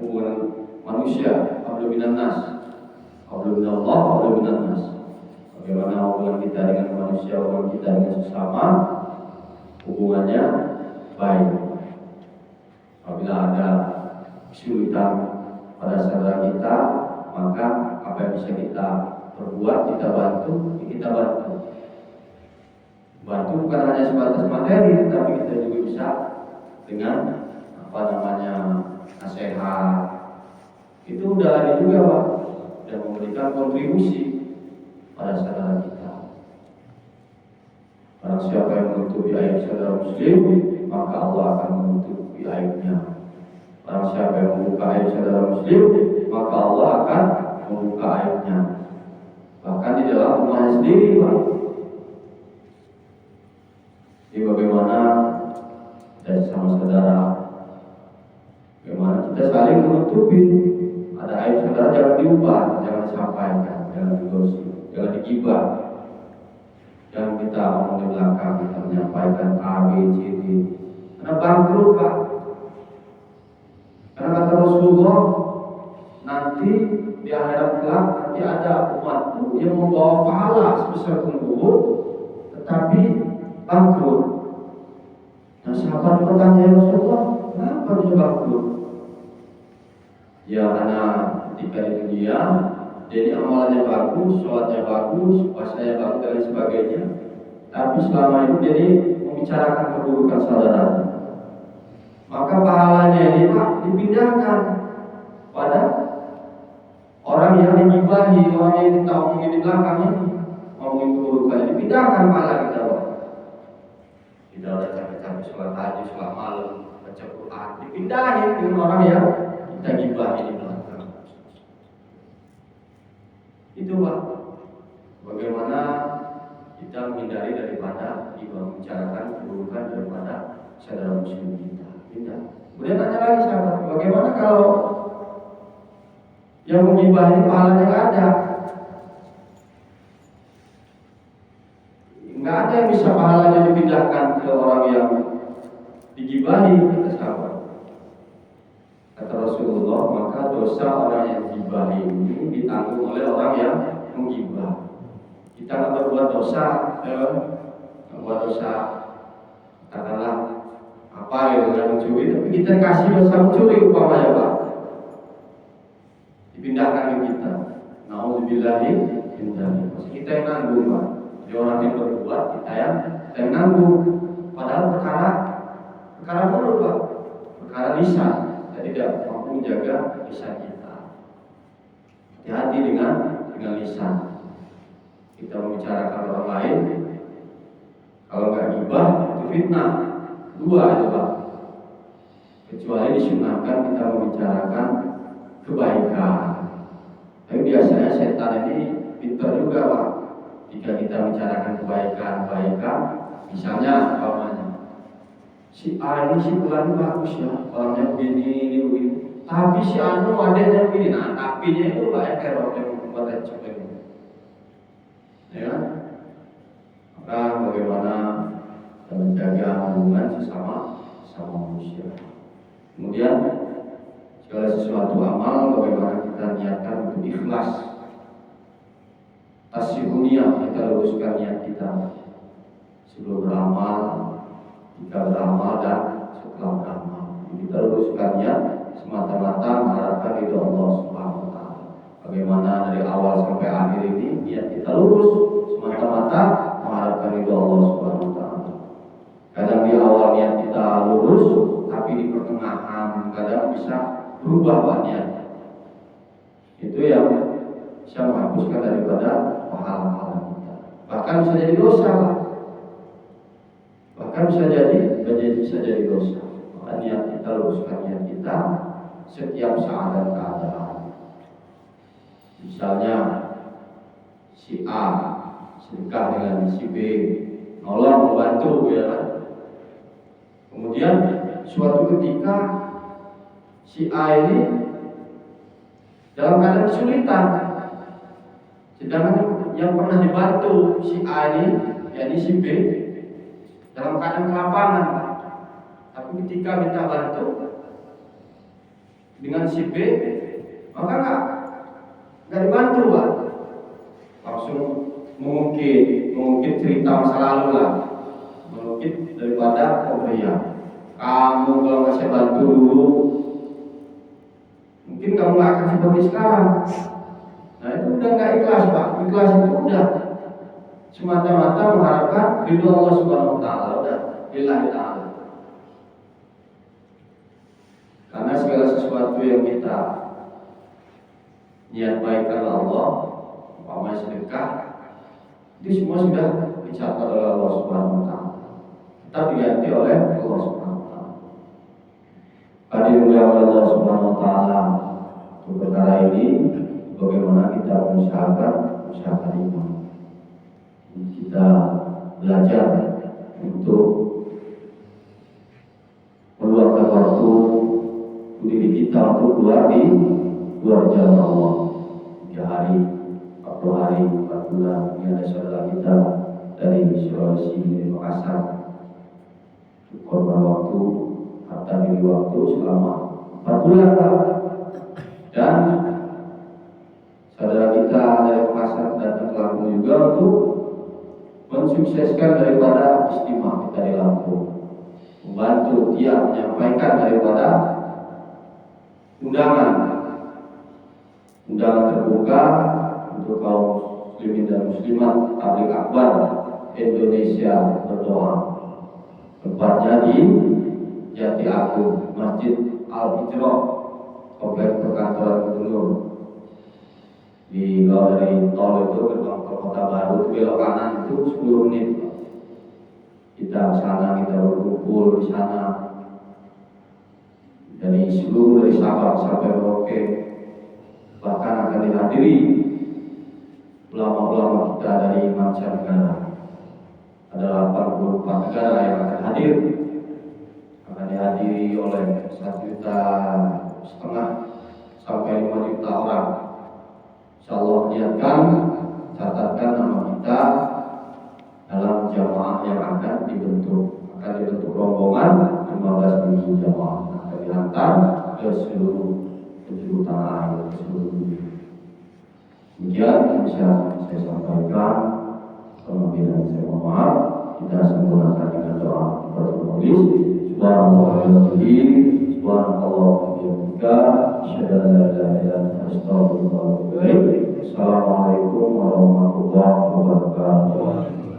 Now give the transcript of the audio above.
hubungan manusia, hablum minan nas, hablum minallah, hablum minan nas. Bagaimana hubungan kita dengan manusia, hubungan kita dengan sesama, hubungannya baik. Apabila ada kesulitan pada saudara kita, maka apa yang bisa kita perbuat, kita bantu. Bantu bukan hanya sebatas materi, tapi kita juga bisa dengan nasihat. Itu udah ada juga, Pak, dan memberikan kontribusi pada saudara kita. Barang siapa yang menutupi aib saudara muslim, maka Allah akan menutupi aibnya. Barang siapa yang membuka aib saudara muslim, maka Allah akan membuka aibnya. Bahkan di dalam rumahnya sendiri, Pak. Jadi bagaimana dari sama saudara, bagaimana kita saling menutupi. Ada aib saudara jangan diubah, jangan disampaikan, jangan digosip, jangan digibah. Jangan kita omong di belakang, kita menyampaikan A, B, C, D. Karena bangkrut, Pak. Karena kata Rasulullah, nanti di akhirat kelak nanti ada umatku yang membawa pahala sebesar gunung, tetapi bangkrut. Nah, sahabat bertanya, ya Rasulullah, kenapa dia bangkrut? Ya karena ketika di dunia, jadi amalannya bagus, sholatnya bagus, puasanya bagus dan sebagainya. Tapi selama itu jadi membicarakan keburukan saudaranya. Maka pahalanya ini, Pak, dipindahkan pada orang yang digibahi, orang yang kita omongin di belakang ini, ngomongin keburukan, dipindahkan pahala kita, Pak. Kita udah capek-capek sholat haji, sholat malam, baca Quran, dipindahin dengan orang yang kita gibahi di belakang. Itu, Pak, bagaimana kita menghindari daripada membicarakan keburukan daripada saudara muslim kita. Kemudian tanya lagi sahabat, bagaimana kalau yang menggibah ini pahalanya nggak ada? Nggak ada yang bisa pahalanya dipindahkan ke orang yang digibahi, kata sahabat. Kata Rasulullah, maka dosa orang yang digibahi ini ditanggung oleh orang yang menggibah. Kita nggak berbuat dosa, berbuat dosa, katakanlah apa yang mencuri, tapi kita kasih dosa mencuri umpamanya, Pak, dipindahkan ke kita. Nauzubillahi min dzalik. Kita yang nanggung, Pak. Jadi orang yang berbuat, kita yang nanggung. Padahal perkara mulut, Pak, perkara lisan. Kita tidak mampu menjaga lisan kita. Hati-hati dengan lisan. Kita membicarakan orang lain, kalau nggak gibah itu fitnah. 2 itu, Pak. Kecuali disunahkan kita membicarakan kebaikan. Tapi biasanya setan ini pintar juga, Pak. Jika kita bicarakan kebaikan, misalnya si A ini si bulan bagus ya, orangnya begini, tapi si Anu adanya begini. Nah, tapinya itu Pak yang kerok yang membuat lecok ini. Ya, maka bagaimana menjaga hubungan sesama manusia. Kemudian segala sesuatu amal bagaimana kita niatkan untuk ikhlas. Tasihuniyah, kita luruskan niat kita sebelum beramal, jika beramal dan setelah beramal. Kita luruskan niat semata-mata mengharapkan ridho Allah Subhanahu wa taala. Bagaimana dari awal sampai akhir ini niat kita lurus semata-mata mengharapkan ridho Allah Subhanahu wa taala. Kadang di awal niat kita lurus, tapi di pertengahan kadang bisa berubah niatnya. Itu yang bisa menghapuskan daripada pahala-pahala kita. Bahkan bisa jadi dosa, Pak. Bahkan bisa jadi dosa. Maka niat kita luruskan niat kita setiap saat dan keadaan. Misalnya si A sedekah dengan si B, nolong membantu, ya kan? Kemudian suatu ketika si A ini dalam keadaan kesulitan, sedangkan yang pernah dibantu si A ini, yakni si B, dalam keadaan kelaparan. Tapi ketika minta bantu, dengan si B, maka nggak dibantu Pak. Langsung mengungkit cerita masa lalu lah, mengungkit daripada pemberian. Kamu kalau nggak saya bantu dulu, mungkin kamu nggak akan seperti sekarang. Nah itu udah nggak ikhlas Pak. Ikhlas itu udah semata-mata mengharapkan ridho Allah Subhanahu Wa Taala, udah lillahi ta'ala. Karena segala sesuatu yang kita niat baik karena Allah, umpamanya sedekah, itu semua sudah dicatat oleh Allah Subhanahu Wa Taala. Kita diganti oleh Allah Subhanahu Wa Taala. Hadirin oleh Allah Subhanahu Wa Taala. Untuk perkara ini, bagaimana kita mengusahakan iman. Kita belajar untuk meluangkan waktu diri kita untuk keluar jalan Allah. 3 hari, 40 hari, 4 bulan. Ini ada saudara kita dari Sulawesi, dari Makassar, korban waktu, harta diri waktu selama 4 bulan dan saudara kita dari Makassar datang ke Lampung juga untuk mensukseskan daripada istimewa kita di Lampung, membantu dia menyampaikan daripada undangan terbuka untuk kaum muslimin dan muslimat tabligh akbar Indonesia berdoa. Tempatnya di Jati Agung, Masjid Al-Hijrah, kompleks perkantoran gubernur. Kalau dari tol itu gerbang tol Kota Baru belok kanan itu 10 menit. Kita sana, kita berkumpul di sana. Dari Sabang sampai Merauke, bahkan akan dihadiri ulama-ulama kita dari mancanegara. Ada 84 negara yang akan hadir, akan dihadiri oleh 1,5 juta sampai 5 juta orang. Insyaallah niatkan, catatkan nama kita dalam jamaah yang akan dibentuk rombongan 15.000 jamaah akan dihantar ke seluruh penjuru tanah air, ke seluruh dunia. Demikian yang bisa saya sampaikan. Apabila saya mohon maaf, kita sempurnakan dengan doa Fathul Majlis. Subhanallah wa bihamdihi, subhanallah wa bihamdika, asyhadu an la ilaha illa anta, astaghfiruka wa atubu ilaik. Assalamualaikum warahmatullahi wabarakatuh.